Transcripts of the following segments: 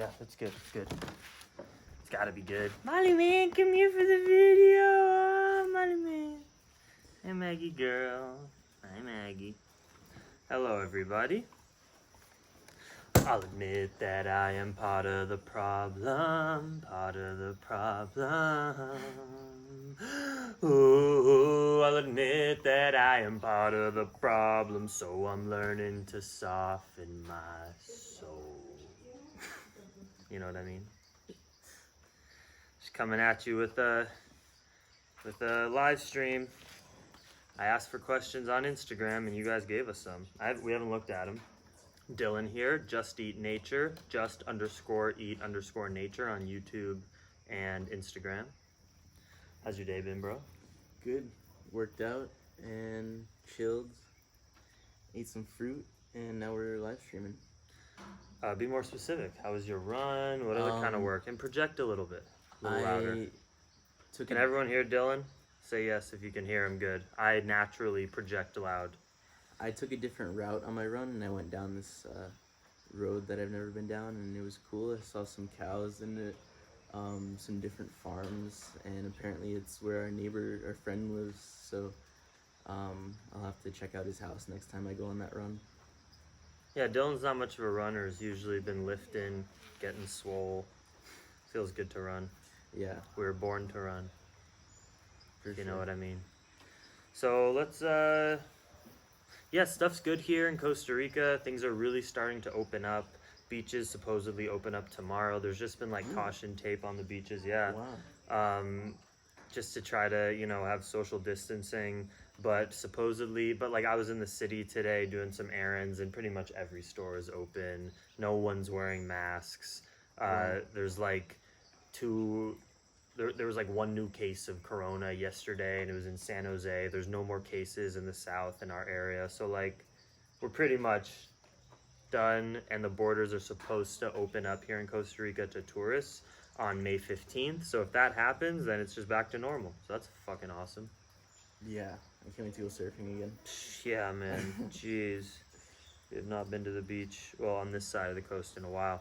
Yeah, it's good. It's good. It's gotta be good. Molly man, come here for the video. Oh, Molly man. Hey, Maggie girl. Hi, Maggie. Hello, everybody. I'll admit that I am part of the problem. Part of the problem. Ooh, I'll admit that I am part of the problem. So I'm learning to soften my soul. You know what I mean? Just coming at you with a live stream. I asked for questions on Instagram and you guys gave us some. We haven't looked at them. Dylan here, Just Eat Nature, just_eat_nature on YouTube and Instagram. How's your day been, bro? Good. Worked out and chilled. Ate some fruit and now we're live streaming. Be more specific. How was your run? What other kind of work? And project a little bit. A little louder. Can everyone hear Dylan? Say yes if you can hear him good. I naturally project loud. I took a different route on my run and I went down this road that I've never been down and it was cool. I saw some cows in it, some different farms, and apparently it's where our friend lives, so I'll have to check out his house next time I go on that run. Yeah, Dylan's not much of a runner. He's usually been lifting, getting swole. Feels good to run. Yeah. We were born to run. For you sure. know what I mean. So let's, yeah, stuff's good here in Costa Rica. Things are really starting to open up. Beaches supposedly open up tomorrow. There's just been like caution tape on the beaches. Yeah. Wow. Just to try to, have social distancing. But like I was in the city today doing some errands and pretty much every store is open. No one's wearing masks. There's like there was like one new case of corona yesterday and it was in San Jose. There's no more cases in the south in our area. So like we're pretty much done and the borders are supposed to open up here in Costa Rica to tourists on May 15th. So if that happens, then it's just back to normal. So that's fucking awesome. Yeah. I can't wait to go surfing again. Yeah, man. Jeez. We have not been to the beach, well, on this side of the coast in a while.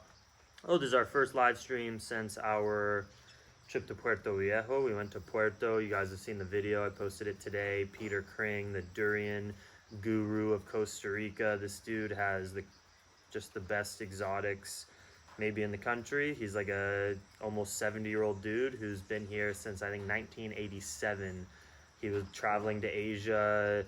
Oh, this is our first live stream since our trip to Puerto Viejo. We went to Puerto. You guys have seen the video. I posted it today. Peter Kring, the durian guru of Costa Rica. This dude has just the best exotics maybe in the country. He's like a almost 70-year-old dude who's been here since I think 1987. He was traveling to Asia,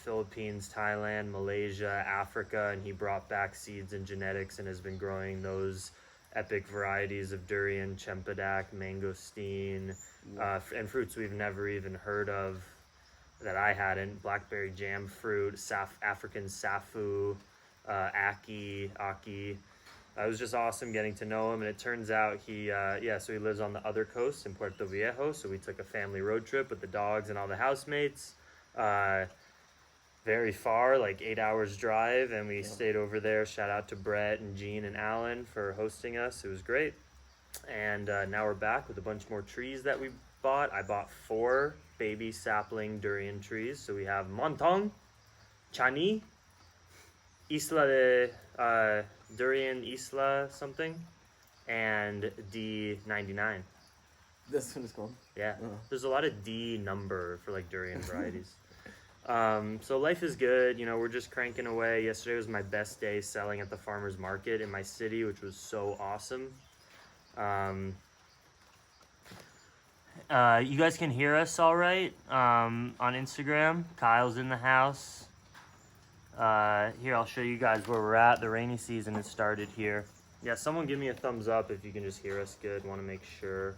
Philippines, Thailand, Malaysia, Africa, and he brought back seeds and genetics and has been growing those epic varieties of durian, chempedak, mangosteen, and fruits we've never even heard of that I hadn't. Blackberry jam fruit, African safu, aki. It was just awesome getting to know him, and it turns out so he lives on the other coast in Puerto Viejo, so we took a family road trip with the dogs and all the housemates. Very far, like 8 hours drive, and we stayed over there. Shout out to Brett and Jean and Alan for hosting us. It was great. And now we're back with a bunch more trees that we bought. I bought 4 baby sapling durian trees. So we have Montong, Chani, Isla de Durian Isla something, and D99. That's what it's called? Yeah. There's a lot of D number for like durian varieties. So life is good, we're just cranking away. Yesterday was my best day selling at the farmer's market in my city, which was so awesome. You guys can hear us all right on Instagram. Kyle's in the house. Here, I'll show you guys where we're at. The rainy season has started here. Yeah, someone give me a thumbs up if you can just hear us good. Want to make sure.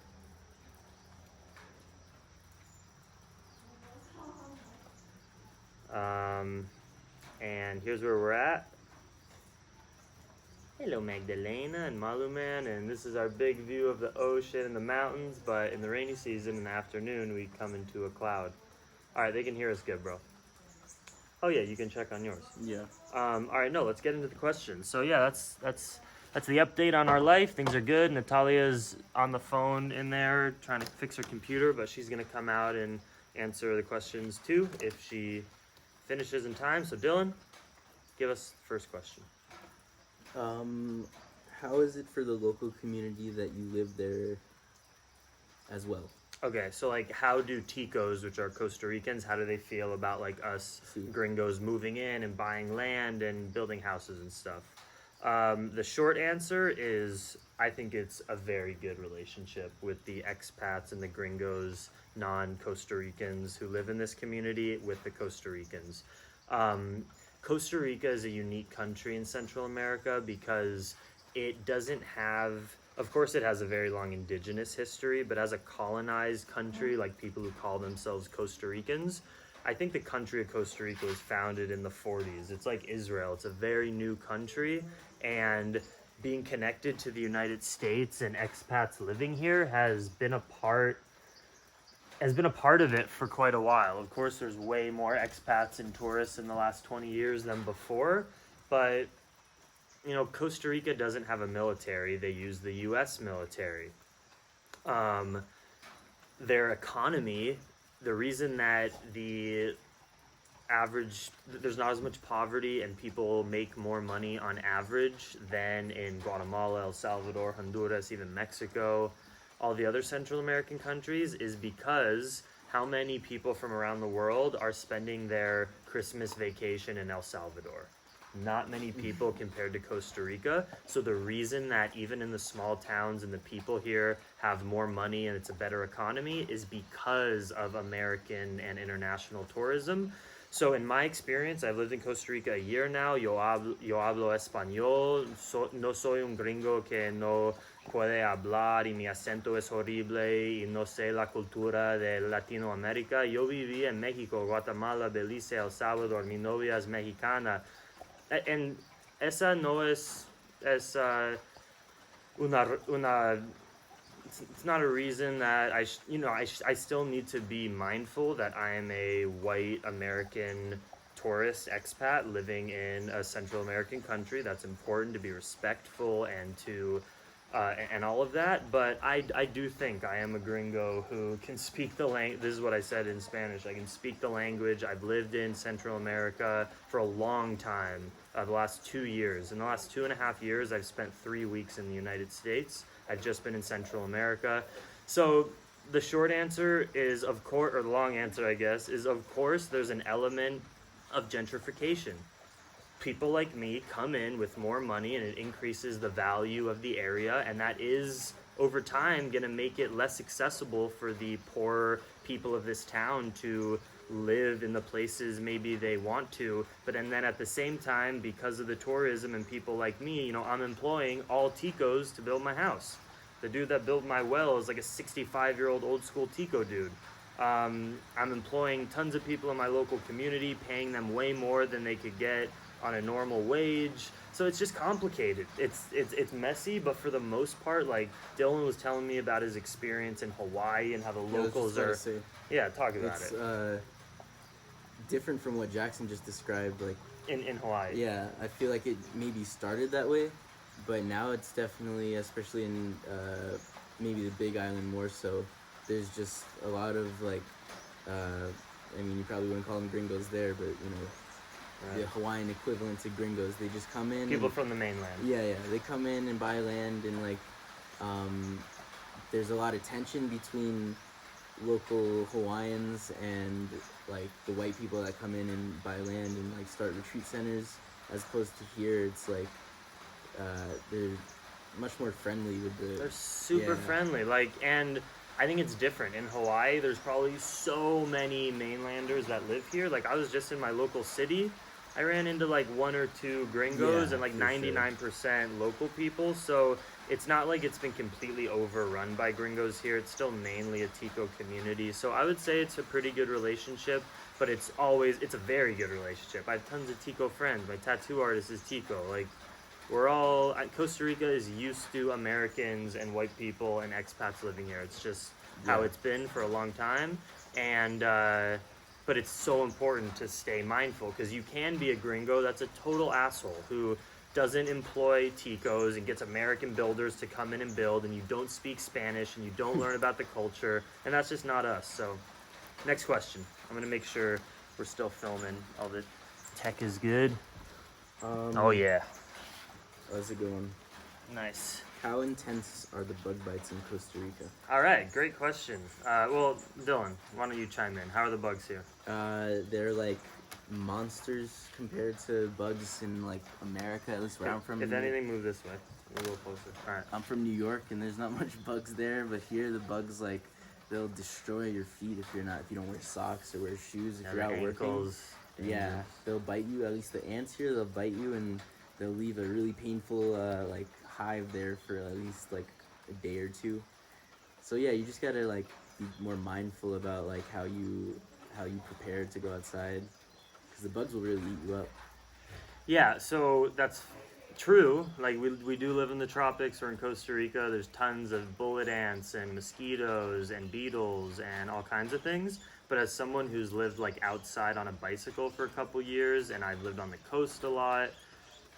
And here's where we're at. Hello, Magdalena and Maluman, and this is our big view of the ocean and the mountains, but in the rainy season in the afternoon, we come into a cloud. All right, they can hear us good, bro. Oh yeah, you can check on yours. Yeah. All right, no, let's get into the questions. So yeah, that's the update on our life. Things are good. Natalia's on the phone in there trying to fix her computer, but she's gonna come out and answer the questions too if she finishes in time. So Dylan, give us the first question. how is it for the local community that you live there as well? Okay, so like, how do Ticos, which are Costa Ricans, how do they feel about like us gringos moving in and buying land and building houses and stuff? The short answer is I think it's a very good relationship with the expats and the gringos, non-Costa Ricans who live in this community with the Costa Ricans. Costa Rica is a unique country in Central America because it doesn't have, of course it has a very long indigenous history, but as a colonized country, like people who call themselves Costa Ricans, I think the country of Costa Rica was founded in the 40s. It's like Israel. It's a very new country, and being connected to the United States and expats living here has been a part of it for quite a while. Of course, there's way more expats and tourists in the last 20 years than before, but you know, Costa Rica doesn't have a military. They use the U.S. military. Their economy, the reason that there's not as much poverty and people make more money on average than in Guatemala, El Salvador, Honduras, even Mexico, all the other Central American countries, is because how many people from around the world are spending their Christmas vacation in El Salvador? Not many people compared to Costa Rica. So the reason that even in the small towns and the people here have more money and it's a better economy is because of American and international tourism. So in my experience, I've lived in Costa Rica a year now. Yo hablo español. No soy un gringo que no puede hablar y mi acento es horrible y no sé la cultura de Latinoamérica. Yo viví en México, Guatemala, Belice, El Salvador. Mi novia es mexicana. And esa no es una it's not a reason that I still need to be mindful that I am a white American tourist expat living in a Central American country. That's important to be respectful and to and all of that, but I do think I am a gringo who can speak the language. This is what I said in Spanish. I can speak the language. I've lived in Central America for a long time, the last 2 years. In the last 2.5 years, I've spent 3 weeks in the United States. I've just been in Central America. So the short answer is, of course, or the long answer, I guess, is of course there's an element of gentrification. People like me come in with more money and it increases the value of the area, and that is over time going to make it less accessible for the poorer people of this town to live in the places maybe they want to. But and then at the same time, because of the tourism and people like me, you know, I'm employing all Ticos to build my house. The dude that built my well is like a 65-year-old old school Tico dude. I'm employing tons of people in my local community, paying them way more than they could get on a normal wage. So it's just complicated. It's messy, but for the most part, like Dylan was telling me about his experience in Hawaii and how the locals are. Yeah, talk about it. It's different from what Jackson just described. Like in Hawaii. Yeah, I feel like it maybe started that way, but now it's definitely, especially in maybe the Big Island more so. There's just a lot of like, I mean, you probably wouldn't call them gringos there, but you know. Right. The Hawaiian equivalent to gringos. They just come in. People from the mainland. Yeah. They come in and buy land, and like, there's a lot of tension between local Hawaiians and like the white people that come in and buy land and like start retreat centers. As opposed to here, it's like they're much more friendly with the. They're super friendly, like, and I think it's different. In Hawaii, there's probably so many mainlanders that live here. Like, I was just in my local city. I ran into like 1 or 2 gringos and like 99% local people. So it's not like it's been completely overrun by gringos here. It's still mainly a Tico community. So I would say it's a pretty good relationship, but it's a very good relationship. I have tons of Tico friends. My tattoo artist is Tico. Like, Costa Rica is used to Americans and white people and expats living here. It's just how it's been for a long time. And, but it's so important to stay mindful, because you can be a gringo that's a total asshole who doesn't employ Ticos and gets American builders to come in and build, and you don't speak Spanish and you don't learn about the culture, and that's just not us. So next question. I'm going to make sure we're still filming. All the tech is good. Oh yeah. That's a good one. Nice. How intense are the bug bites in Costa Rica? All right, great question. Well, Dylan, why don't you chime in? How are the bugs here? They're like monsters compared to bugs in like America, at least where I'm from. If anything, move this way. A little closer. All right. I'm from New York, and there's not much bugs there, but here the bugs like they'll destroy your feet if you don't wear socks or wear shoes if you're out ankles, working. Yeah, they'll bite you. At least the ants here, they'll bite you and they'll leave a really painful like hive there for at least like a day or two. So yeah, you just gotta like be more mindful about like how you prepare to go outside, because the bugs will really eat you up. Yeah, so that's true. Like we do live in the tropics or in Costa Rica. There's tons of bullet ants and mosquitoes and beetles and all kinds of things. But as someone who's lived like outside on a bicycle for a couple years, and I've lived on the coast a lot,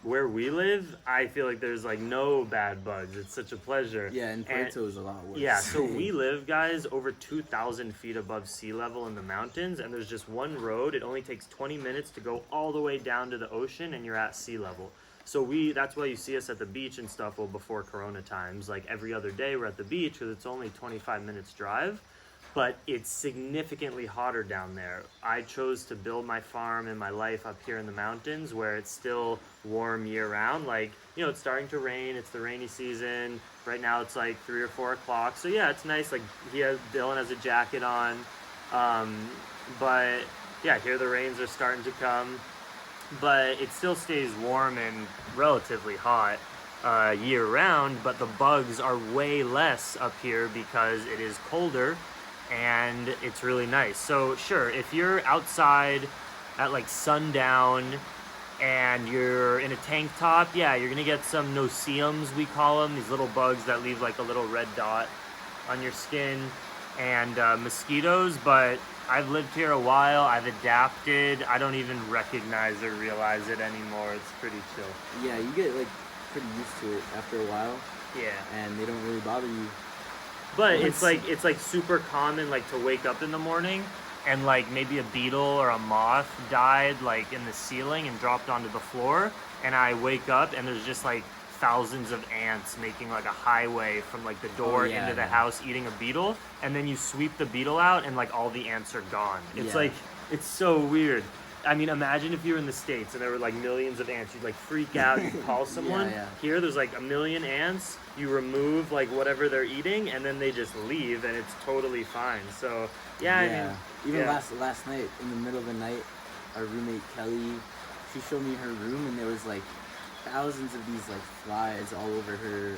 where we live, I feel like there's like no bad bugs. It's such a pleasure. Yeah, and Puerto is a lot worse. Yeah, so we live, guys, over 2,000 feet above sea level in the mountains, and there's just one road. It only takes 20 minutes to go all the way down to the ocean, and you're at sea level. So that's why you see us at the beach and stuff, well, before Corona times. Like every other day we're at the beach because it's only 25 minutes drive. But it's significantly hotter down there. I chose to build my farm and my life up here in the mountains where it's still warm year round. Like, you know, it's starting to rain. It's the rainy season. Right now it's like 3 or 4 o'clock. So yeah, it's nice. Like Dylan has a jacket on. But yeah, here the rains are starting to come. But it still stays warm and relatively hot year round. But the bugs are way less up here because it is colder. And it's really nice. So sure, if you're outside at like sundown and you're in a tank top, yeah, you're gonna get some no-see-ums, we call them, these little bugs that leave like a little red dot on your skin, and mosquitoes. But I've lived here a while, I've adapted, I don't even recognize or realize it anymore. It's pretty chill. Yeah, you get like pretty used to it after a while. Yeah. And they don't really bother you. But it's like super common like to wake up in the morning and like maybe a beetle or a moth died like in the ceiling and dropped onto the floor, and I wake up and there's just like thousands of ants making like a highway from like the door into the house eating a beetle, and then you sweep the beetle out and like all the ants are gone. It's like, it's so weird. I mean, imagine if you were in the States and there were like millions of ants. You'd like freak out, you'd call someone. Here, there's like a million ants. You remove like whatever they're eating and then they just leave and it's totally fine. So, I mean... Even last night, in the middle of the night, our roommate Kelly, she showed me her room and there was like thousands of these like flies all over her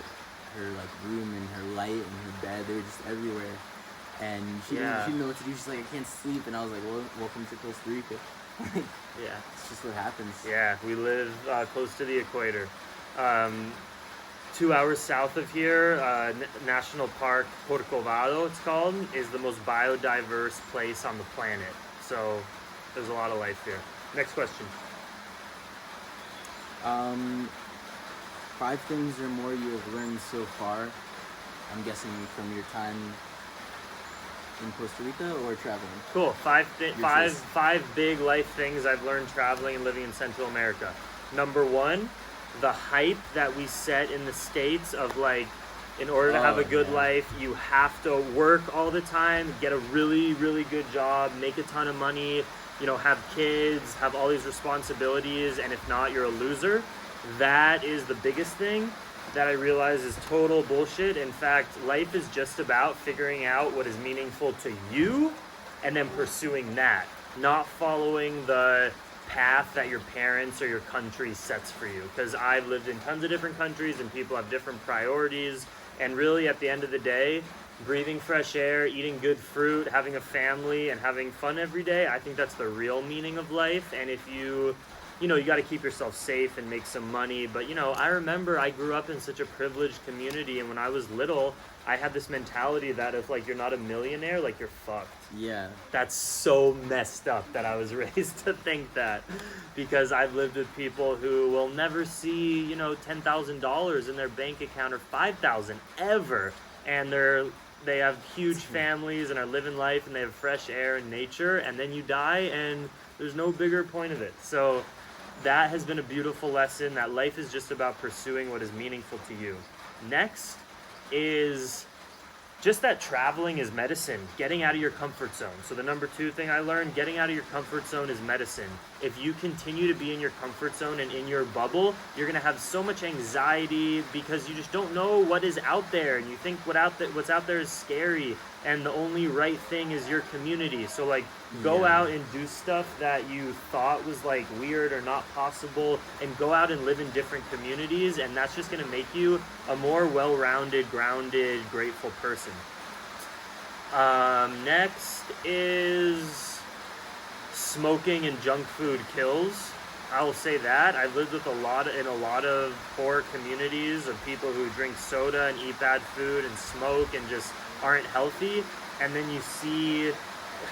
like room and her light and her bed. They were just everywhere. And she didn't know what to do. She's like, I can't sleep. And I was like, well, welcome to Costa Rica. Yeah, it's just what happens. Yeah, we live close to the equator. 2 hours south of here, National Park Corcovado, it's called, is the most biodiverse place on the planet. So there's a lot of life here. Next question. 5 things or more you have learned so far. I'm guessing from your time in Costa Rica or traveling? Cool. Five big life things I've learned traveling and living in Central America. Number 1, the hype that we set in the States of like, in order to have a good life, you have to work all the time, get a really, really good job, make a ton of money, you know, have kids, have all these responsibilities, and if not, you're a loser. That is the biggest thing that I realize is total bullshit. In fact, life is just about figuring out what is meaningful to you and then pursuing that, not following the path that your parents or your country sets for you. Because I've lived in tons of different countries and people have different priorities, and really at the end of the day, breathing fresh air, eating good fruit, having a family, and having fun every day, I think that's the real meaning of life. And if you got to keep yourself safe and make some money. But, I remember I grew up in such a privileged community, and when I was little, I had this mentality that if, like, you're not a millionaire, like, you're fucked. Yeah. That's so messed up that I was raised to think that, because I've lived with people who will never see, $10,000 in their bank account or $5,000 ever, and they have huge families and are living life and they have fresh air and nature, and then you die and there's no bigger point of it. So that has been a beautiful lesson, that life is just about pursuing what is meaningful to you. Next is just that traveling is medicine, getting out of your comfort zone. So the number 2 thing I learned, getting out of your comfort zone is medicine. If you continue to be in your comfort zone and in your bubble, you're gonna have so much anxiety because you just don't know what is out there, and you think what's out there is scary, and the only right thing is your community. So like, go out and do stuff that you thought was like weird or not possible, and go out and live in different communities, and that's just gonna make you a more well-rounded, grounded, grateful person. Next is smoking and junk food kills. I will say that. I've lived with in a lot of poor communities of people who drink soda and eat bad food and smoke and just aren't healthy, and then you see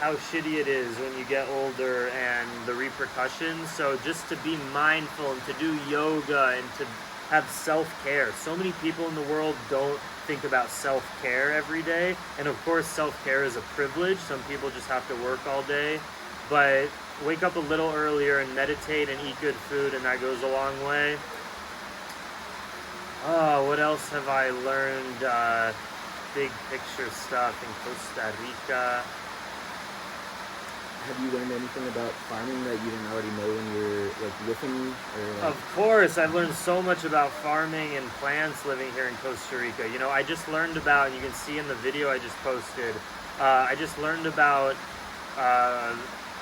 how shitty it is when you get older and the repercussions. So just to be mindful and to do yoga and to have self-care. So many people in the world don't think about self-care every day, and of course self-care is a privilege. Some people just have to work all day, but wake up a little earlier and meditate and eat good food, and that goes a long way. What else have I learned? Big picture stuff in Costa Rica. Have you learned anything about farming that you didn't already know when you were like living? Or, Of course, I've learned so much about farming and plants living here in Costa Rica. You know, I just learned about, and you can see in the video I just posted, I just learned about,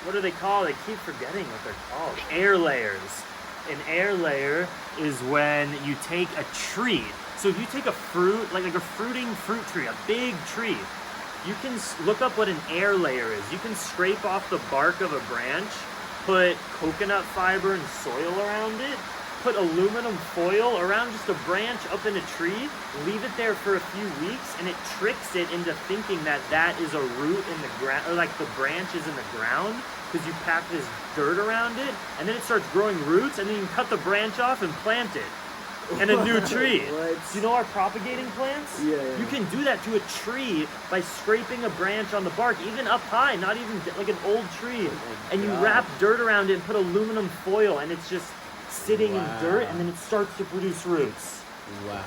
what are they called? I keep forgetting what they're called. Air layers. An air layer is when you take a tree. So if you take a fruit, like a fruiting fruit tree, a big tree, you can look up what an air layer is. You can scrape off the bark of a branch, put coconut fiber and soil around it, put aluminum foil around just a branch up in a tree, leave it there for a few weeks, and it tricks it into thinking that that is a root in the ground, or like the branch is in the ground, because you pack this dirt around it, and then it starts growing roots, and then you can cut the branch off and plant it. And a new tree. What? Do you know our propagating plants? Yeah. You can do that to a tree by scraping a branch on the bark, even up high, not even like an old tree. And you wrap dirt around it and put aluminum foil, and it's just sitting in dirt, and then it starts to produce roots. Wow.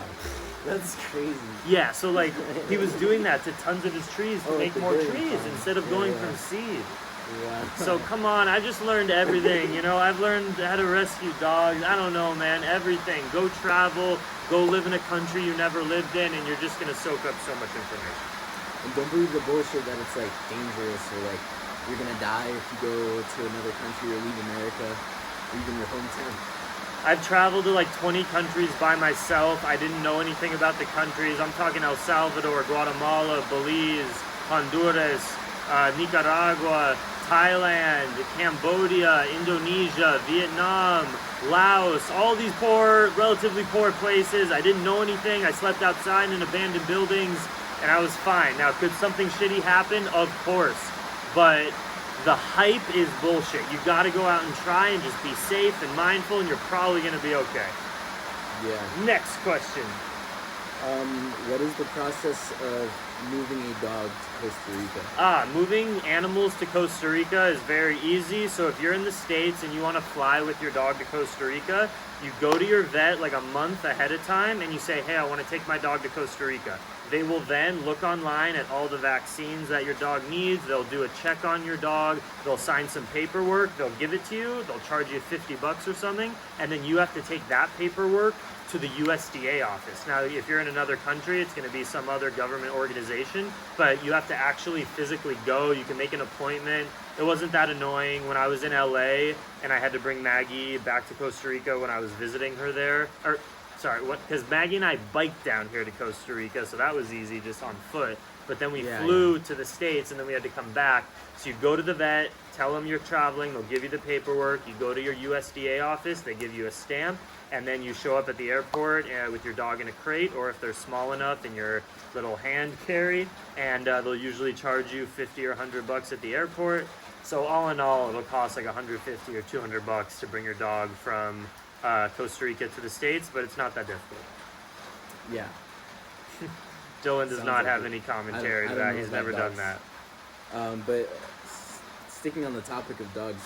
That's crazy. Yeah, so like he was doing that to tons of his trees to make more trees instead of going from seed. Wow. So come on, I just learned everything, you know. I've learned how to rescue dogs. I don't know, man, everything. Go travel, go live in a country you never lived in, and you're just gonna soak up so much information. And don't believe the bullshit that it's like dangerous or like you're gonna die if you go to another country or leave America or even your hometown. I've traveled to like 20 countries by myself. I didn't know anything about the countries. I'm talking El Salvador, Guatemala, Belize, Honduras, Nicaragua, Thailand, Cambodia, Indonesia, Vietnam, Laos, all these poor, relatively poor places. I didn't know anything. I slept outside in abandoned buildings, and I was fine. Now, could something shitty happen? Of course. But the hype is bullshit. You gotta go out and try and just be safe and mindful, and you're probably gonna be okay. Yeah. Next question. What is the process of moving a dog to Costa Rica? Moving animals to Costa Rica is very easy. So if you're in the States and you want to fly with your dog to Costa Rica, you go to your vet like a month ahead of time and you say, hey, I want to take my dog to Costa Rica. They will then look online at all the vaccines that your dog needs. They'll do a check on your dog. They'll sign some paperwork. They'll give it to you. They'll charge you $50 or something. And then you have to take that paperwork to the USDA office. Now, if you're in another country, it's going to be some other government organization, but you have to actually physically go. You can make an appointment. It wasn't that annoying when I was in LA and I had to bring Maggie back to Costa Rica when I was visiting her there. Because Maggie and I biked down here to Costa Rica, so that was easy, just on foot. But then we flew to the States, and then we had to come back. So you go to the vet, tell them you're traveling, they'll give you the paperwork. You go to your USDA office, they give you a stamp, and then you show up at the airport with your dog in a crate, or if they're small enough, in your little hand carry, and they'll usually charge you $50 or $100 at the airport. So all in all, it'll cost like $150 or $200 to bring your dog from Costa Rica to the States, but it's not that difficult. Yeah. Dylan does Sounds not like have it. any commentary I to don't that. know He's about never done dogs. that. But sticking on the topic of dogs,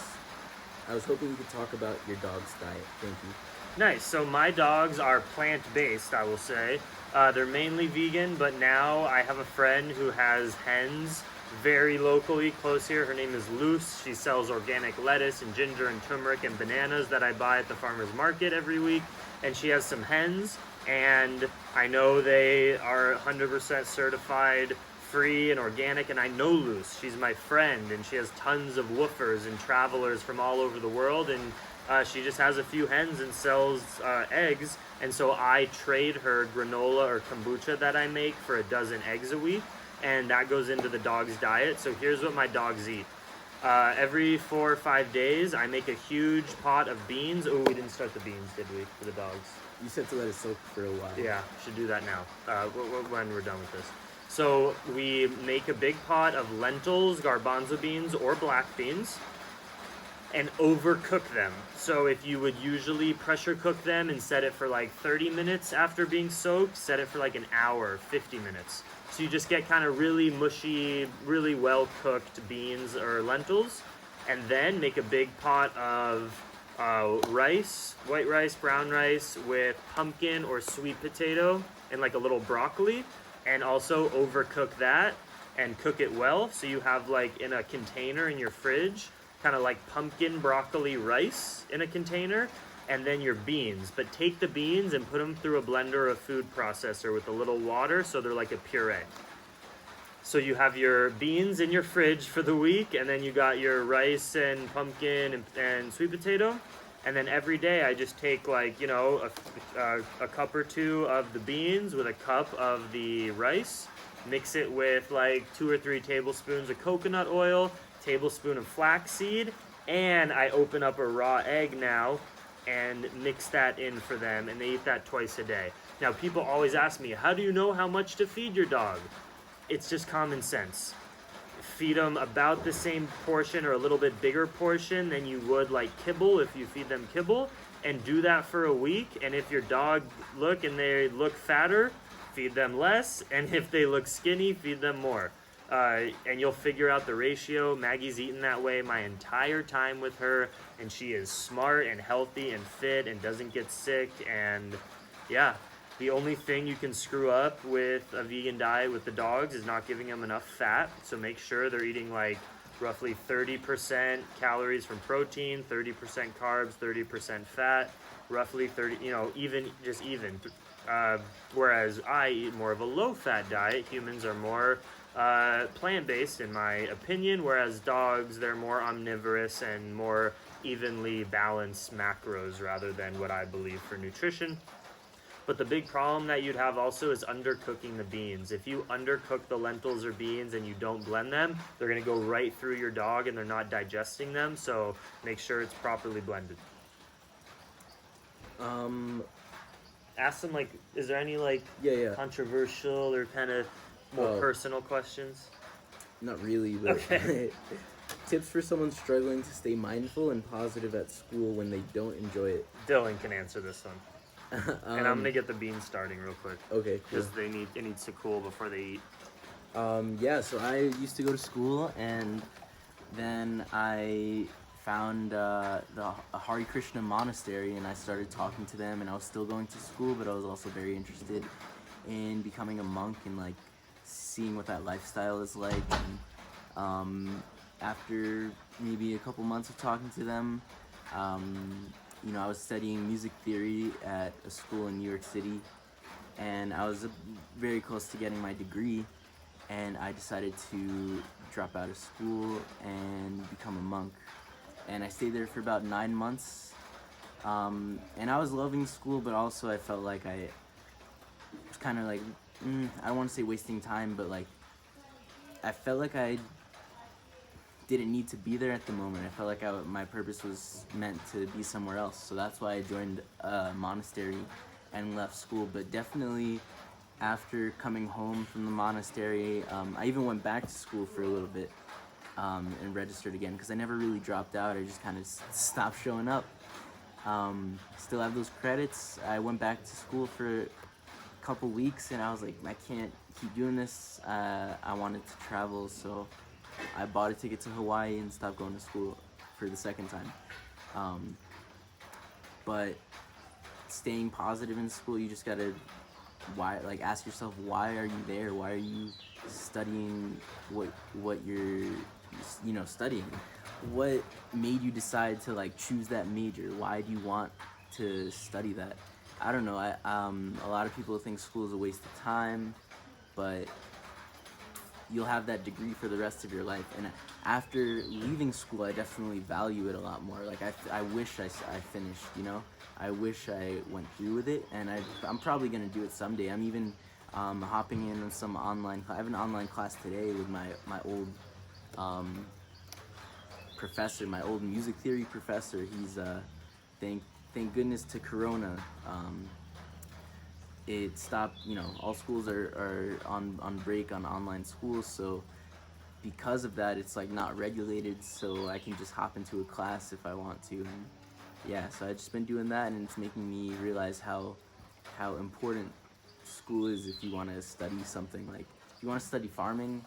I was hoping you could talk about your dog's diet. Thank you. Nice. So my dogs are plant-based, I will say. They're mainly vegan, but now I have a friend who has hens very locally close here. Her name is Luce. She sells organic lettuce and ginger and turmeric and bananas that I buy at the farmer's market every week. And she has some hens, and I know they are 100% certified free and organic, and I know Luce. She's my friend, and she has tons of woofers and travelers from all over the world, and she just has a few hens and sells eggs, and so I trade her granola or kombucha that I make for a dozen eggs a week, and that goes into the dog's diet. So here's what my dogs eat. Every 4 or 5 days, I make a huge pot of beans. Oh, we didn't start the beans, did we, for the dogs? You said to let it soak for a while. Yeah, should do that now, when we're done with this. So we make a big pot of lentils, garbanzo beans, or black beans, and overcook them. So if you would usually pressure cook them and set it for like 30 minutes after being soaked, set it for like an hour, 50 minutes. So you just get kind of really mushy, really well cooked beans or lentils, and then make a big pot of rice, white rice, brown rice with pumpkin or sweet potato and like a little broccoli, and also overcook that and cook it well. So you have like in a container in your fridge, kind of like pumpkin broccoli rice in a container, and then your beans. But take the beans and put them through a blender or a food processor with a little water so they're like a puree. So you have your beans in your fridge for the week, and then you got your rice and pumpkin and sweet potato. And then every day I just take like, you know, a cup or two of the beans with a cup of the rice, mix it with like 2 or 3 tablespoons of coconut oil, tablespoon of flaxseed, and I open up a raw egg now and mix that in for them, and they eat that twice a day. Now people always ask me, how do you know how much to feed your dog? It's just common sense. Feed them about the same portion or a little bit bigger portion than you would like kibble if you feed them kibble, and do that for a week. And if your dog they look fatter, feed them less, and if they look skinny, feed them more. And you'll figure out the ratio. Maggie's eaten that way my entire time with her, and she is smart and healthy and fit and doesn't get sick. And yeah, the only thing you can screw up with a vegan diet with the dogs is not giving them enough fat. So make sure they're eating like roughly 30% calories from protein, 30% carbs, 30% fat, roughly 30, you know, even. Whereas I eat more of a low-fat diet. Humans are more plant-based in my opinion, whereas dogs, they're more omnivorous and more evenly balanced macros rather than what I believe for nutrition. But the big problem that you'd have also is undercooking the beans. If you undercook the lentils or beans and you don't blend them, they're going to go right through your dog and they're not digesting them. So make sure it's properly blended. Ask them, like, is there any like controversial or kind of more personal questions? Not really, but okay. Tips for someone struggling to stay mindful and positive at school when they don't enjoy it. Dylan can answer this one. And I'm gonna get the beans starting real quick. Okay, cool. Because it needs to cool before they eat. Yeah, so I used to go to school, and then I found a Hare Krishna monastery, and I started talking to them, and I was still going to school, but I was also very interested in becoming a monk and like seeing what that lifestyle is like. And after maybe a couple months of talking to them, you know, I was studying music theory at a school in New York City, and I was very close to getting my degree, and I decided to drop out of school and become a monk. And I stayed there for about 9 months, and I was loving school, but also I felt like I was kind of like, I don't want to say wasting time, but like, I felt like I didn't need to be there at the moment. I felt like my purpose was meant to be somewhere else. So that's why I joined a monastery and left school. But definitely after coming home from the monastery, I even went back to school for a little bit and registered again because I never really dropped out. I just kind of stopped showing up. Still have those credits. I went back to school for a couple weeks and I was like, I can't keep doing this. I wanted to travel, so I bought a ticket to Hawaii and stopped going to school for the second time. But staying positive in school, you just gotta ask yourself, why are you there? Why are you studying what you're studying? What made you decide to choose that major? Why do you want to study that? I don't know. A lot of people think school is a waste of time, but you'll have that degree for the rest of your life. And after leaving school, I definitely value it a lot more. I wish I finished, I wish I went through with it, and I'm probably going to do it someday. I'm even hopping in on some online I have an online class today with my old professor, my old music theory professor. He's thank goodness to Corona, it stopped. All schools are on break on online schools, so because of that, it's not regulated, so I can just hop into a class if I want to. And yeah, so I've just been doing that, and it's making me realize how important school is if you want to study something. If you want to study farming,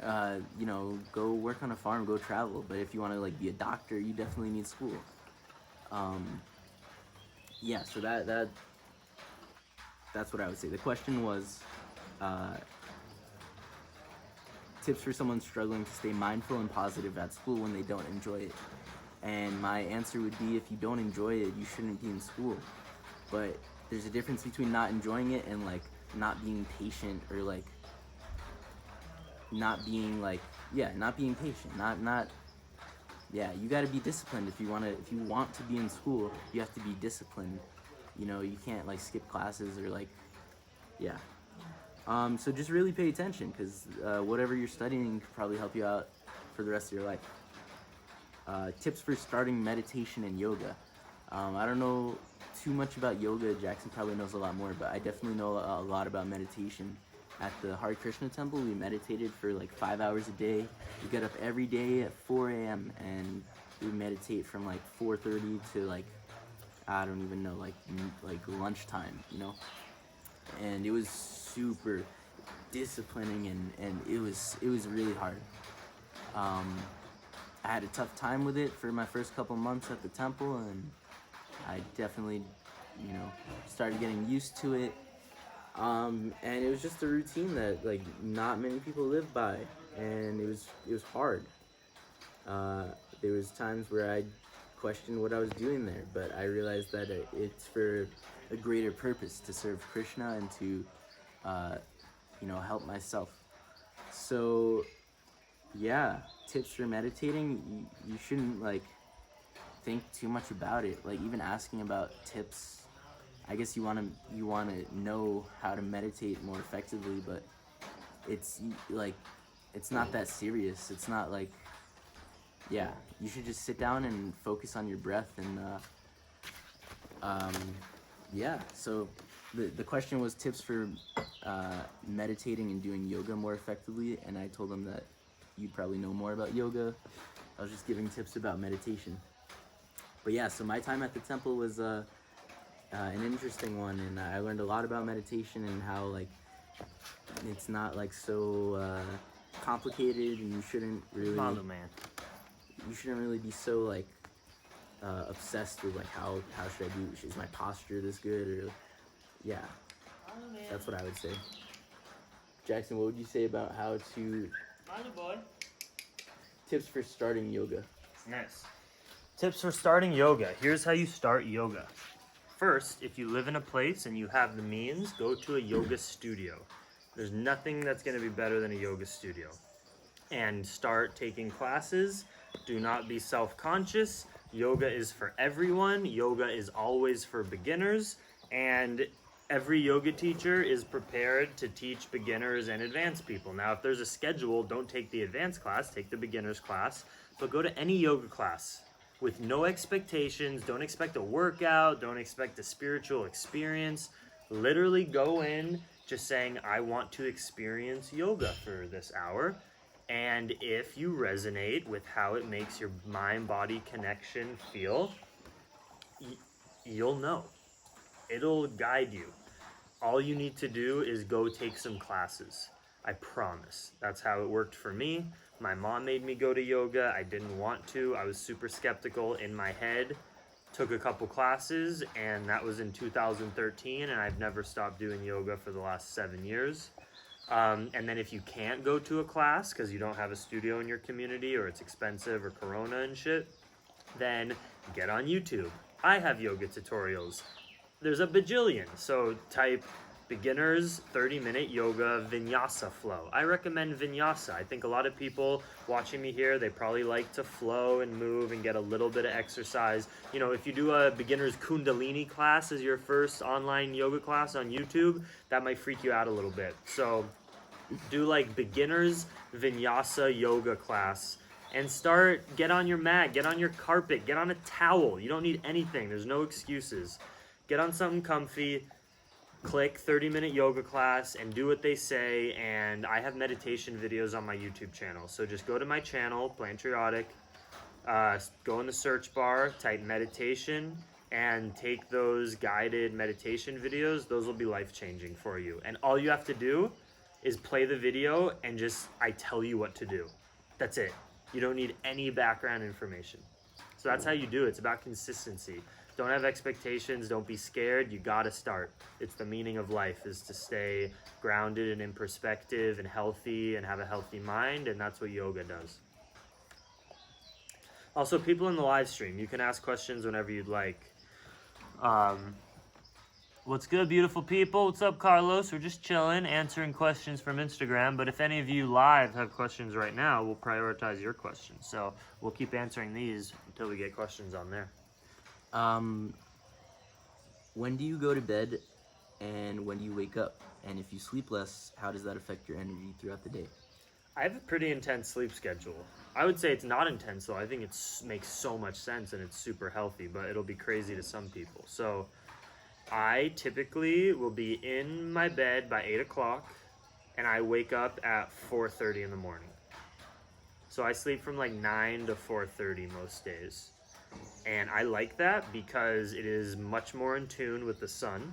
go work on a farm, go travel. But if you want to be a doctor, you definitely need school. Yeah, so that's what I would say. The question was tips for someone struggling to stay mindful and positive at school when they don't enjoy it. And my answer would be, if you don't enjoy it, you shouldn't be in school. But there's a difference between not enjoying it and not being patient, or not being not being patient. You got to be disciplined if you want to be in school. You have to be disciplined. You can't skip classes or so just really pay attention, because whatever you're studying could probably help you out for the rest of your life. Tips for starting meditation and yoga. I don't know too much about yoga. Jackson probably knows a lot more, but I definitely know a lot about meditation. At the Hare Krishna temple, we meditated for 5 hours a day. We get up every day at 4 a.m. and we meditate from 4:30 to I don't even know, lunchtime, and it was super disciplining, and it was really hard. I had a tough time with it for my first couple months at the temple, and I definitely started getting used to it, and it was just a routine that not many people live by, and it was hard. There was times where I questioned what I was doing there, but I realized that it's for a greater purpose, to serve Krishna and to help myself. So yeah, tips for meditating, you shouldn't think too much about it. Even asking about tips, I guess you want to know how to meditate more effectively, but it's not that serious. It's not you should just sit down and focus on your breath, and so the question was tips for meditating and doing yoga more effectively, and I told them that you'd probably know more about yoga. I was just giving tips about meditation. But yeah, so my time at the temple was an interesting one, and I learned a lot about meditation and how it's not so complicated, and you shouldn't really be so obsessed with how should I do, is my posture this good, or that's what I would say. Jackson, what would you say about how to tips for starting yoga? Nice. Tips for starting yoga. Here's how you start yoga. First, if you live in a place and you have the means, go to a yoga studio. There's nothing that's going to be better than a yoga studio. And start taking classes. Do not be self-conscious. Yoga is for everyone. Yoga is always for beginners. And every yoga teacher is prepared to teach beginners and advanced people. Now, if there's a schedule, don't take the advanced class, take the beginner's class. But go to any yoga class with no expectations. Don't expect a workout. Don't expect a spiritual experience. Literally go in just saying, I want to experience yoga for this hour. And if you resonate with how it makes your mind-body connection feel, you'll know. It'll guide you. All you need to do is go take some classes. I promise. That's how it worked for me. My mom made me go to yoga. I didn't want to. I was super skeptical in my head. Took a couple classes, and that was in 2013, and I've never stopped doing yoga for the last 7 years. And then if you can't go to a class because you don't have a studio in your community or it's expensive or Corona and shit, then get on YouTube. I have yoga tutorials. There's a bajillion. So type beginners 30-minute yoga vinyasa flow. I recommend vinyasa. I think a lot of people watching me here, they probably like to flow and move and get a little bit of exercise. You know, if you do a beginner's kundalini class as your first online yoga class on YouTube, that might freak you out a little bit. So do like beginners vinyasa yoga class and get on your mat, get on your carpet, get on a towel. You don't need anything. There's no excuses. Get on something comfy. Click 30-minute yoga class and do what they say. And I have meditation videos on my YouTube channel. So just go to my channel, Plantriotic, go in the search bar, type meditation, and take those guided meditation videos. Those will be life-changing for you. And all you have to do is play the video and I tell you what to do. That's it. You don't need any background information. So that's how you do it. It's about consistency. Don't have expectations. Don't be scared. You gotta start. It's the meaning of life, is to stay grounded and in perspective and healthy and have a healthy mind, and that's what yoga does. Also, people in the live stream, you can ask questions whenever you'd like. What's good, beautiful people? What's up, Carlos? We're just chilling, answering questions from Instagram, but if any of you live have questions right now, we'll prioritize your questions. So we'll keep answering these until we get questions on there. When do you go to bed and when do you wake up? And if you sleep less, how does that affect your energy throughout the day? I have a pretty intense sleep schedule. I would say it's not intense though. I think it makes so much sense and it's super healthy, but it'll be crazy to some people. So I typically will be in my bed by 8 o'clock and I wake up at 4:30 in the morning. So I sleep from like 9 to 4:30 most days. And I like that because it is much more in tune with the sun.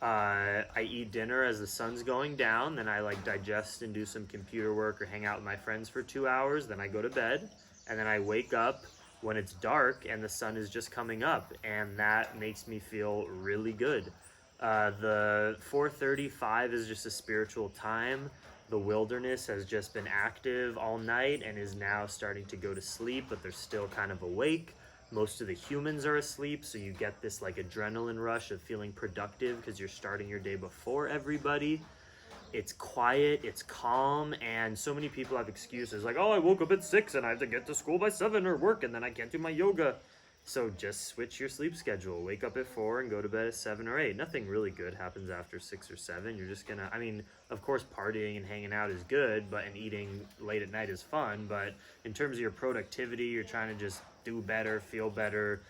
I eat dinner as the sun's going down, then I like digest and do some computer work or hang out with my friends for 2 hours, then I go to bed, and then I wake up when it's dark and the sun is just coming up, and that makes me feel really good. The 4:35 is just a spiritual time. The wilderness has just been active all night and is now starting to go to sleep, but they're still kind of awake. Most of the humans are asleep, so you get this like adrenaline rush of feeling productive because you're starting your day before everybody. It's quiet, it's calm, and so many people have excuses like, oh, I woke up at 6 and I have to get to school by 7 or work and then I can't do my yoga. So just switch your sleep schedule. Wake up at 4 and go to bed at 7 or 8. Nothing really good happens after 6 or 7. You're just gonna, I mean, of course partying and hanging out is good, and eating late at night is fun, but in terms of your productivity, you're trying to just do better, feel better,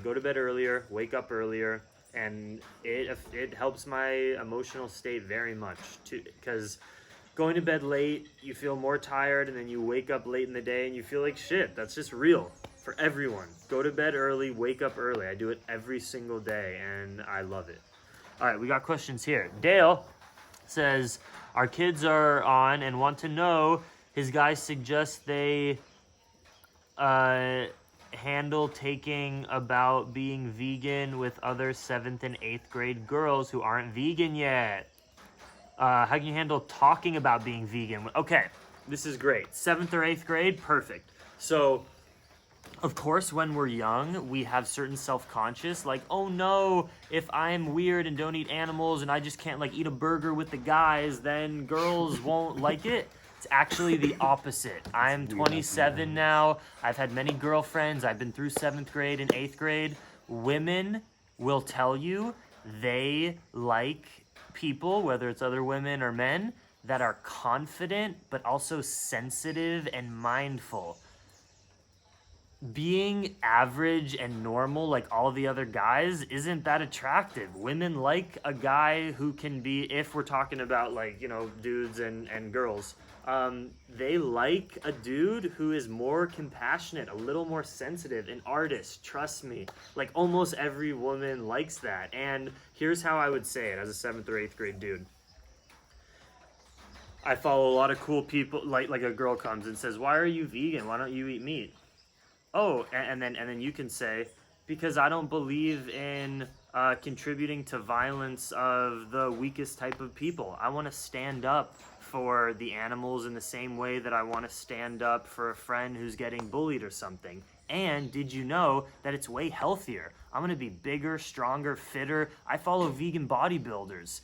go to bed earlier, wake up earlier, and it helps my emotional state very much too, because going to bed late, you feel more tired, and then you wake up late in the day and you feel like shit. That's just real for everyone. Go to bed early, wake up early. I do it every single day and I love it. All right, we got questions here. Dale says, our kids are on and want to know, his guy suggests they handle taking about being vegan with other 7th and 8th grade girls who aren't vegan yet. How can you handle talking about being vegan? Okay, this is great. 7th or 8th grade, perfect. So, of course, when we're young, we have certain self-conscious, like, oh no, if I'm weird and don't eat animals and I just can't like eat a burger with the guys, then girls won't like it. It's actually the opposite. I'm 27 now. I've had many girlfriends. I've been through 7th grade and 8th grade. Women will tell you they like people, whether it's other women or men, that are confident but also sensitive and mindful. Being average and normal like all the other guys isn't that attractive. Women like a guy who can be, if we're talking about like, you know, dudes and girls, they like a dude who is more compassionate, a little more sensitive, an artist, trust me. Like almost every woman likes that. And here's how I would say it as a 7th or 8th grade dude. I follow a lot of cool people. Like a girl comes and says, "Why are you vegan? Why don't you eat meat?" Oh, and then you can say, because I don't believe in contributing to violence of the weakest type of people. I want to stand up for the animals in the same way that I want to stand up for a friend who's getting bullied or something. And did you know that it's way healthier? I'm gonna be bigger, stronger, fitter. I follow vegan bodybuilders.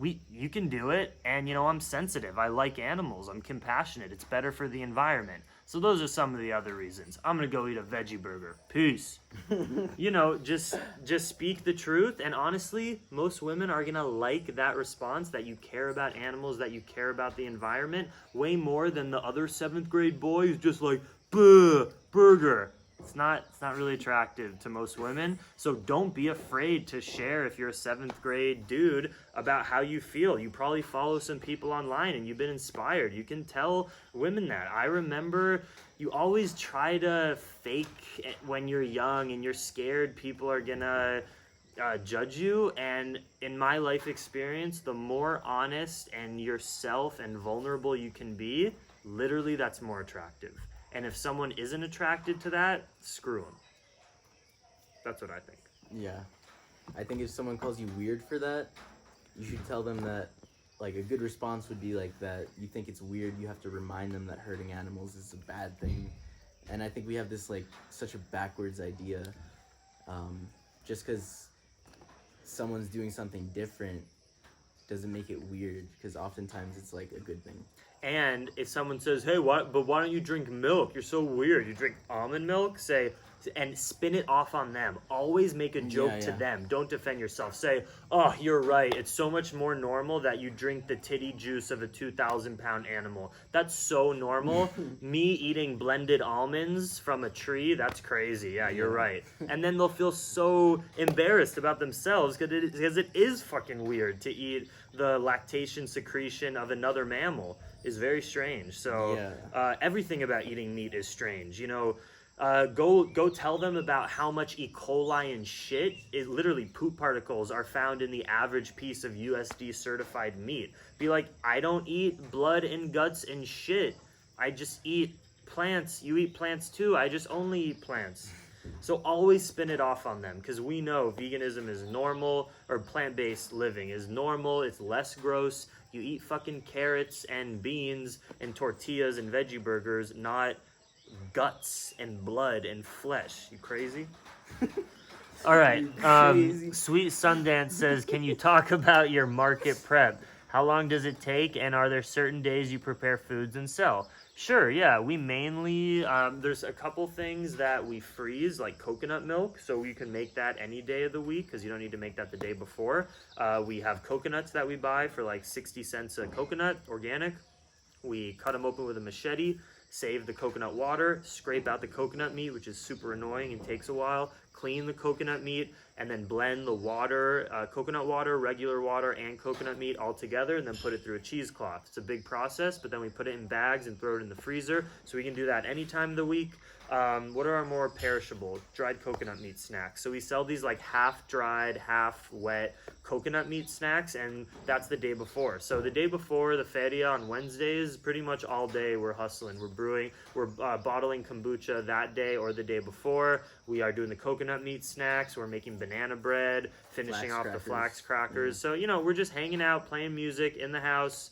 You can do it, and I'm sensitive. I like animals. I'm compassionate. It's better for the environment. So those are some of the other reasons. I'm gonna go eat a veggie burger. Peace. Just speak the truth, and honestly, most women are gonna like that response, that you care about animals, that you care about the environment, way more than the other 7th grade boy who's just like, "Buh, burger." It's not really attractive to most women. So don't be afraid to share, if you're a 7th grade dude, about how you feel. You probably follow some people online and you've been inspired. You can tell women that. I remember you always try to fake it when you're young and you're scared people are gonna judge you. And in my life experience, the more honest and yourself and vulnerable you can be, literally that's more attractive. And if someone isn't attracted to that, screw them. That's what I think. Yeah. I think if someone calls you weird for that, you should tell them that, like, a good response would be like that you think it's weird, you have to remind them that hurting animals is a bad thing. And I think we have this, like, such a backwards idea. Just because someone's doing something different doesn't make it weird, because oftentimes it's, like, a good thing. And if someone says, "Hey, why don't you drink milk? You're so weird. You drink almond milk?" Say, and spin it off on them. Always make a joke to them. Don't defend yourself. Say, "Oh, you're right. It's so much more normal that you drink the titty juice of a 2,000-pound animal. That's so normal. Me eating blended almonds from a tree, that's crazy. Yeah, you're right." And then they'll feel so embarrassed about themselves because it is fucking weird to eat the lactation secretion of another mammal. Is very strange. So everything about eating meat is strange. Go tell them about how much E. coli and shit, literally poop particles, are found in the average piece of USD certified meat. Be like, "I don't eat blood and guts and shit. I just eat plants. You eat plants too. I just only eat plants." So always spin it off on them, because we know veganism is normal, or plant-based living is normal. It's less gross. You eat fucking carrots and beans and tortillas and veggie burgers, not guts and blood and flesh. You crazy? All right. Sweet Sundance says, "Can you talk about your market prep? How long does it take, and are there certain days you prepare foods and sell?" Sure, yeah. We mainly, there's a couple things that we freeze, like coconut milk, so you can make that any day of the week because you don't need to make that the day before. We have coconuts that we buy for like 60 cents a coconut, organic. We cut them open with a machete, save the coconut water, scrape out the coconut meat, which is super annoying and takes a while, clean the coconut meat, and then blend the water, coconut water, regular water, and coconut meat all together, and then put it through a cheesecloth. It's a big process, but then we put it in bags and throw it in the freezer, so we can do that any time of the week. What are our more perishable? Dried coconut meat snacks. So we sell these like half dried, half wet coconut meat snacks, and that's the day before. So the day before the feria on Wednesdays, pretty much all day we're hustling. We're brewing, we're bottling kombucha that day or the day before. We are doing the coconut meat snacks. We're making banana bread, finishing off the flax crackers. So, we're just hanging out, playing music in the house,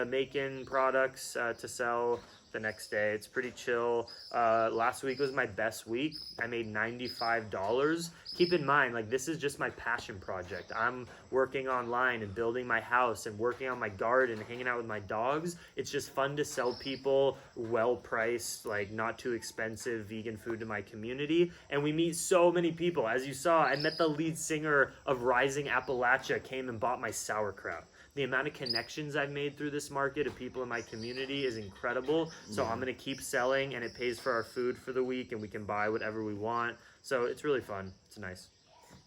making products to sell the next day. It's pretty chill. Last week was my best week. I made $95. Keep in mind, like, this is just my passion project. I'm working online and building my house and working on my garden, hanging out with my dogs. It's just fun to sell people well-priced, like, not too expensive vegan food to my community. And we meet so many people. As you saw, I met the lead singer of Rising Appalachia, came and bought my sauerkraut. The amount of connections I've made through this market of people in my community is incredible. So I'm going to keep selling, and it pays for our food for the week, and we can buy whatever we want. So it's really fun. It's nice.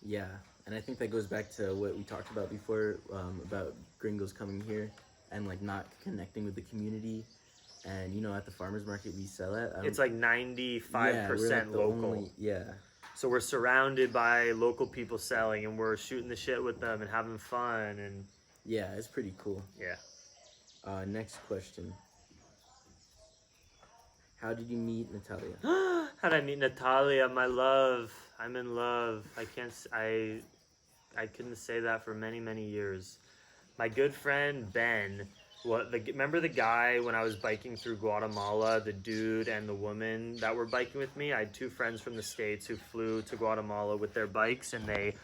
Yeah, and I think that goes back to what we talked about before, about gringos coming here and, like, not connecting with the community. And, at the farmer's market we sell at, it's like 95% local. So we're surrounded by local people selling, and we're shooting the shit with them and having fun, and yeah, it's pretty cool. Yeah. Next question. How did you meet Natalia? How did I meet Natalia, my love? I'm in love. I couldn't say that for many, many years. My good friend Ben, remember the guy when I was biking through Guatemala, the dude and the woman that were biking with me? I had two friends from the States who flew to Guatemala with their bikes, and they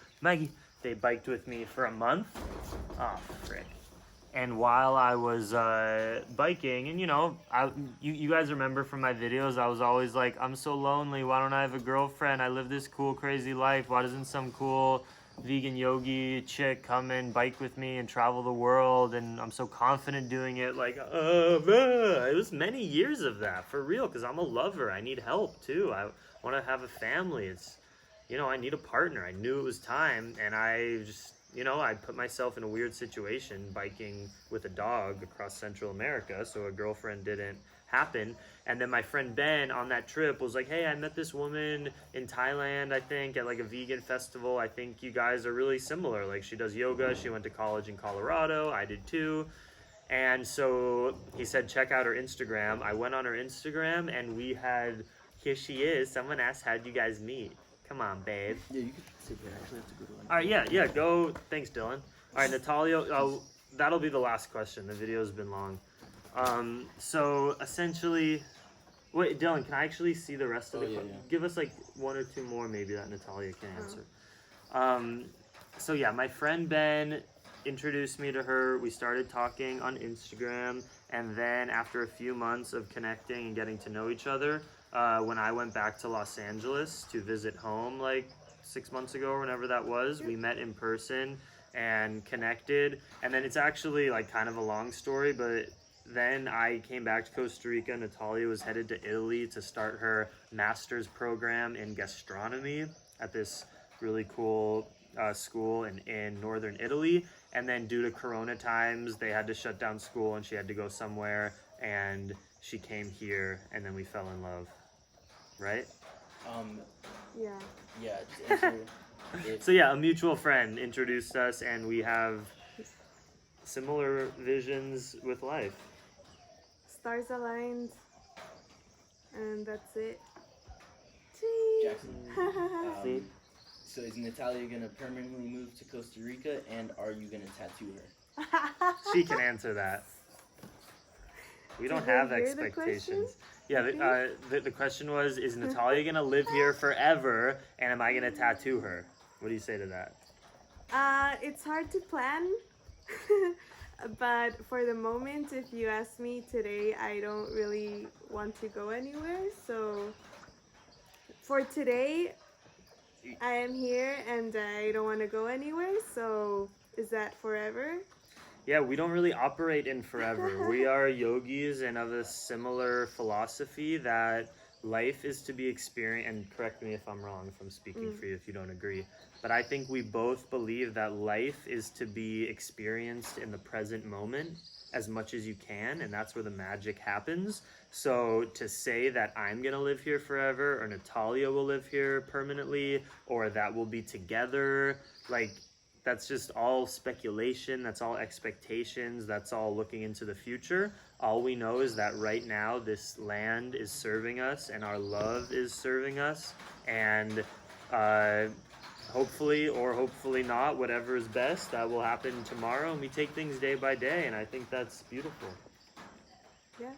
biked with me for a month. Oh, frick. And while I was biking, and you guys remember from my videos, I was always like, I'm so lonely. Why don't I have a girlfriend? I live this cool, crazy life. Why doesn't some cool vegan yogi chick come and bike with me and travel the world? And I'm so confident doing it. Like, it was many years of that, for real, because I'm a lover. I need help, too. I want to have a family. I need a partner. I knew it was time, and I just... I put myself in a weird situation biking with a dog across Central America, so a girlfriend didn't happen. And then my friend Ben on that trip was like, hey, I met this woman in Thailand, I think, at like a vegan festival. I think you guys are really similar. Like, she does yoga. She went to college in Colorado. I did too. And so he said, check out her Instagram. I went on her Instagram, and here she is. Someone asked, how'd you guys meet? Come on, babe. Yeah, you could sit here. Actually, that's a good one. All right, yeah, go. Thanks, Dylan. All right, Natalia, that'll be the last question. The video's been long. So essentially, wait, Dylan, can I actually see the rest of the question? Yeah. Give us like one or two more maybe that Natalia can answer. So yeah, my friend Ben introduced me to her. We started talking on Instagram, and then after a few months of connecting and getting to know each other, when I went back to Los Angeles to visit home like 6 months ago or whenever that was, we met in person and connected. And then it's actually like kind of a long story, but then I came back to Costa Rica. Natalia was headed to Italy to start her master's program in gastronomy at this really cool school in northern Italy. And then due to Corona times, they had to shut down school and she had to go somewhere, and she came here, and then we fell in love. Right? Yeah. Yeah, just answer So yeah, a mutual friend introduced us, and we have similar visions with life. Stars aligned, and that's it. Jackson, so is Natalia gonna permanently move to Costa Rica, and are you gonna tattoo her? She can answer that. We don't have expectations. Yeah, the question was, is Natalia going to live here forever, and am I going to tattoo her? What do you say to that? It's hard to plan, but for the moment, if you ask me today, I don't really want to go anywhere. So for today, I am here and I don't want to go anywhere. So is that forever? Yeah, we don't really operate in forever. We are yogis and of a similar philosophy that life is to be experienced, and correct me if I'm wrong, if I'm speaking for you, if you don't agree, but I think we both believe that life is to be experienced in the present moment as much as you can, and that's where the magic happens. So to say that I'm gonna live here forever, or Natalia will live here permanently, or that we'll be together, like, that's just all speculation, that's all expectations, that's all looking into the future. All we know is that right now this land is serving us and our love is serving us, and hopefully or hopefully not, whatever is best, that will happen tomorrow, and we take things day by day, and I think that's beautiful. Yeah.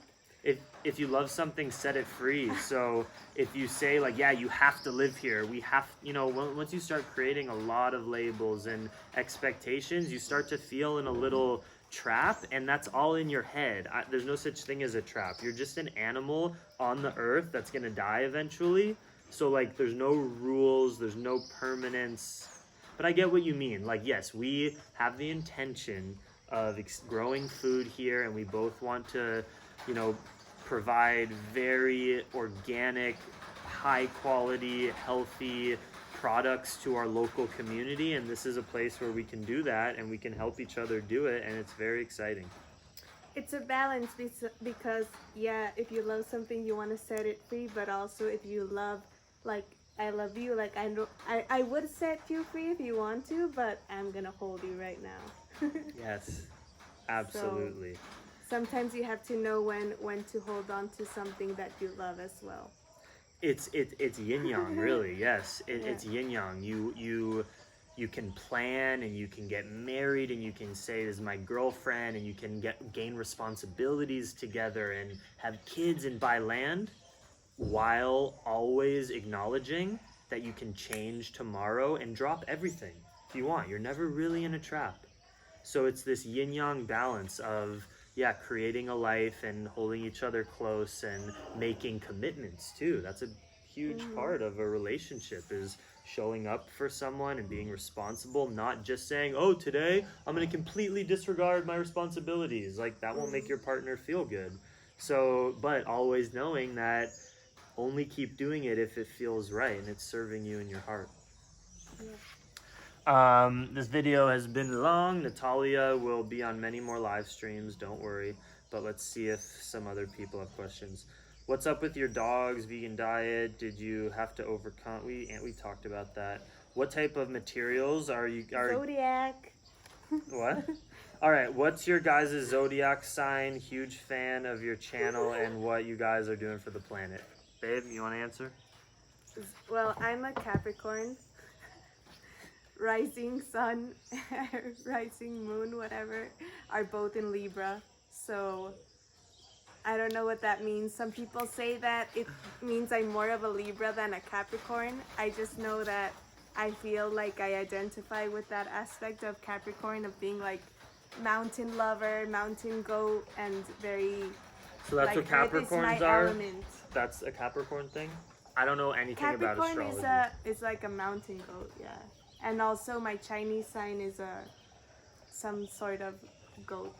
If you love something, set it free. So if you say like, yeah, you have to live here, we have, once you start creating a lot of labels and expectations, you start to feel in a little trap, and that's all in your head. There's no such thing as a trap. You're just an animal on the earth that's gonna die eventually. So like, there's no rules, there's no permanence. But I get what you mean. Like, yes, we have the intention of growing food here, and we both want to, provide very organic, high quality, healthy products to our local community, and this is a place where we can do that and we can help each other do it, and it's very exciting. It's a balance because yeah, if you love something, you want to set it free, but also if you love, like I love you, like I would set you free if you want to, but I'm gonna hold you right now. Yes, absolutely. sometimes you have to know when to hold on to something that you love as well. It's yin yang, really. Yes, Yeah. it's yin yang. You can plan and you can get married and you can say this is my girlfriend and you can gain responsibilities together and have kids and buy land, while always acknowledging that you can change tomorrow and drop everything if you want. You're never really in a trap. So it's this yin yang balance of, yeah, creating a life and holding each other close and making commitments too. That's a huge part of a relationship, is showing up for someone and being responsible, not just saying, oh, today I'm going to completely disregard my responsibilities. Like, that won't make your partner feel good. So, but always knowing that only keep doing it if it feels right and it's serving you in your heart. This video has been long. Natalia will be on many more live streams, don't worry. But let's see if some other people have questions. What's up with your dog's vegan diet? Did you have to overcome? We talked about that. What type of materials are you? Zodiac. What? All right. What's your guys' zodiac sign? Huge fan of your channel and what you guys are doing for the planet. Babe, you want to answer? Well, I'm a Capricorn. Rising sun, rising moon, whatever, are both in Libra. So I don't know what that means. Some people say that it means I'm more of a Libra than a Capricorn. I just know that I feel like I identify with that aspect of Capricorn, of being like mountain lover, mountain goat, and very. So that's like, what earth is Capricorns my are? element. That's a Capricorn thing? I don't know anything about Capricorn astrology. is like a mountain goat, yeah. And also my Chinese sign is some sort of goat.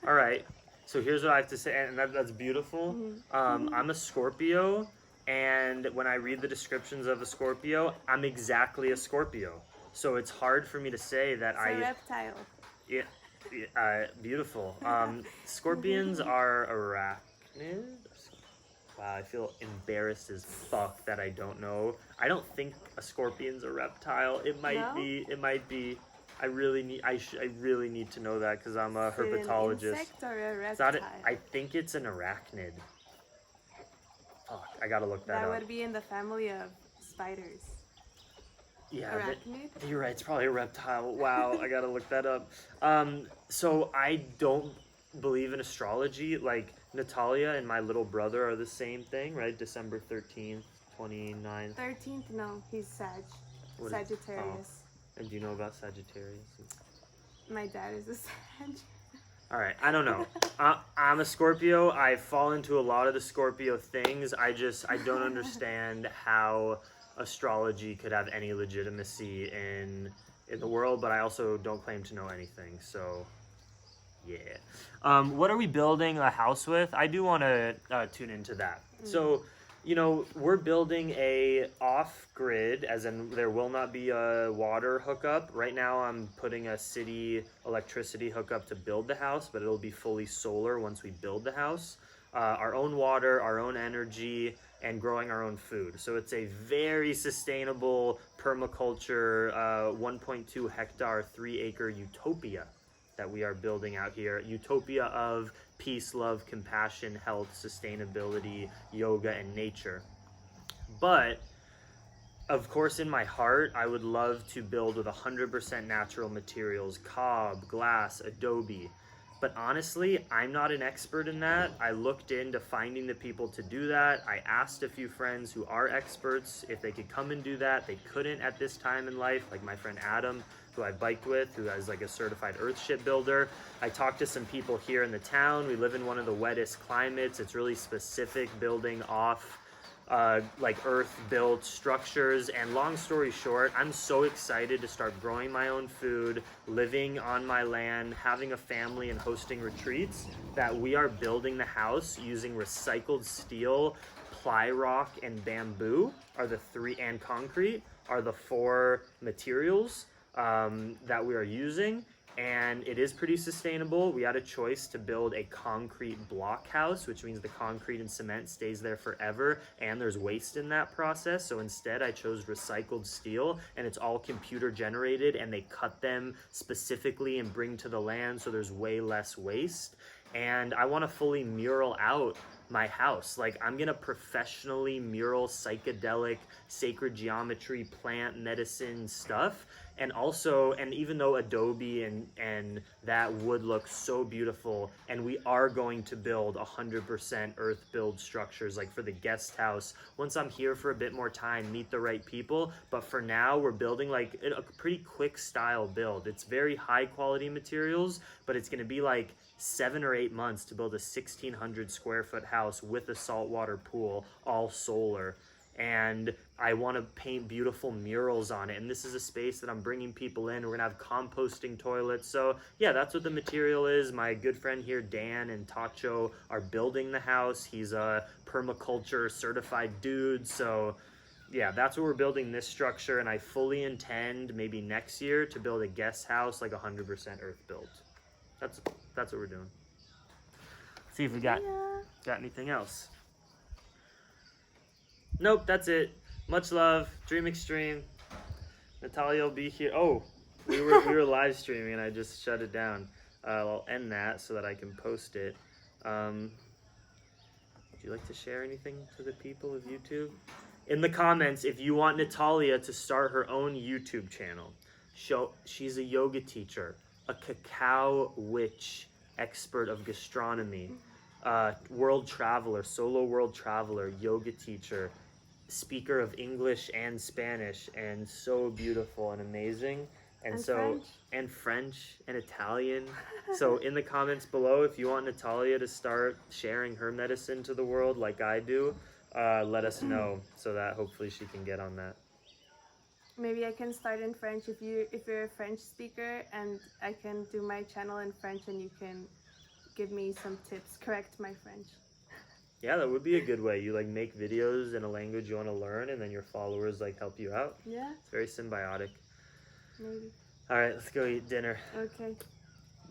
All right. So here's what I have to say, and that's beautiful. I'm a Scorpio, and when I read the descriptions of a Scorpio, I'm exactly a Scorpio. So it's hard for me to say that It's a reptile. Yeah, beautiful. Scorpions are arachnid. Wow, I feel embarrassed as fuck that I don't know. I don't think a scorpion's a reptile. It might be. It might be. I really need to know that because I'm a herpetologist. Is it an insect or a reptile? It's not I think it's an arachnid. Fuck, I gotta look that up. That would be in the family of spiders. Yeah, Arachnid? you're right. It's probably a reptile. Wow, I gotta look that up. So I don't believe in astrology. Like, Natalia and my little brother are the same thing, right? December 13th, 29th. 13th? No, he's Sagittarius. And do you know about Sagittarius? My dad is a Sag. All right, I don't know. I'm a Scorpio. I fall into a lot of the Scorpio things. I don't understand how astrology could have any legitimacy in the world, but I also don't claim to know anything. So, yeah. What are we building a house with? I do want to tune into that. So, you know, we're building a off-grid, as in there will not be a water hookup. Right now I'm putting a city electricity hookup to build the house, but it'll be fully solar once we build the house. Our own water, our own energy, and growing our own food. So it's a very sustainable permaculture, 1.2 hectare, 3-acre utopia that we are building out here. Utopia of peace, love, compassion, health, sustainability, yoga, and nature. But of course, in my heart, I would love to build with 100% natural materials, cob, glass, adobe. But honestly, I'm not an expert in that. I looked into finding the people to do that. I asked a few friends who are experts if they could come and do that. They couldn't at this time in life, like my friend Adam, who I biked with, who is like a certified earth shipbuilder. I talked to some people here in the town. We live in one of the wettest climates. It's really specific, building off like earth-built structures. And long story short, I'm so excited to start growing my own food, living on my land, having a family, and hosting retreats, that we are building the house using recycled steel, ply rock, and bamboo are the three, and concrete are the 4 materials that we are using. And it is pretty sustainable. We had a choice to build a concrete block house, which means the concrete and cement stays there forever, and there's waste in that process. So instead I chose recycled steel, and it's all computer generated, and they cut them specifically and bring to the land, so there's way less waste. and I want to fully mural out my house. Like, I'm gonna professionally mural psychedelic, sacred geometry, plant medicine stuff. And also, and even though Adobe and that would look so beautiful, and we are going to build 100% earth build structures, like for the guest house, once I'm here for a bit more time, meet the right people. But for now, we're building like a pretty quick style build. It's very high quality materials, but it's gonna be like 7 or 8 months to build a 1,600 square foot house with a saltwater pool, all solar. And I want to paint beautiful murals on it. And this is a space that I'm bringing people in. We're going to have composting toilets. So yeah, that's what the material is. My good friend here, Dan and Tacho, are building the house. He's a permaculture certified dude. So yeah, that's what we're building, this structure. And I fully intend maybe next year to build a guest house, like 100% earth built. That's what we're doing. Let's see if we got anything else. Nope, that's it. Much love. Dream Extreme. Natalia will be here. Oh, we were live streaming and I just shut it down. I'll end that so that I can post it. Would you like to share anything to the people of YouTube? In the comments, if you want Natalia to start her own YouTube channel. She's a yoga teacher, a cacao witch, expert of gastronomy, world traveler, solo world traveler, yoga teacher, speaker of English and Spanish, and so beautiful and amazing. And so French. And French and Italian. So in the comments below, if you want Natalia to start sharing her medicine to the world like I do, let us know so that hopefully she can get on that. Maybe I can start in French if you're a French speaker, and I can do my channel in French and you can give me some tips, correct my French. Yeah, that would be a good way. You like make videos in a language you want to learn, and then your followers like help you out. Yeah, It's very symbiotic. maybe. All right, let's go eat dinner. Okay.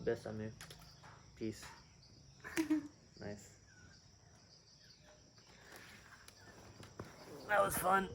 Besame. Peace. Nice. That was fun.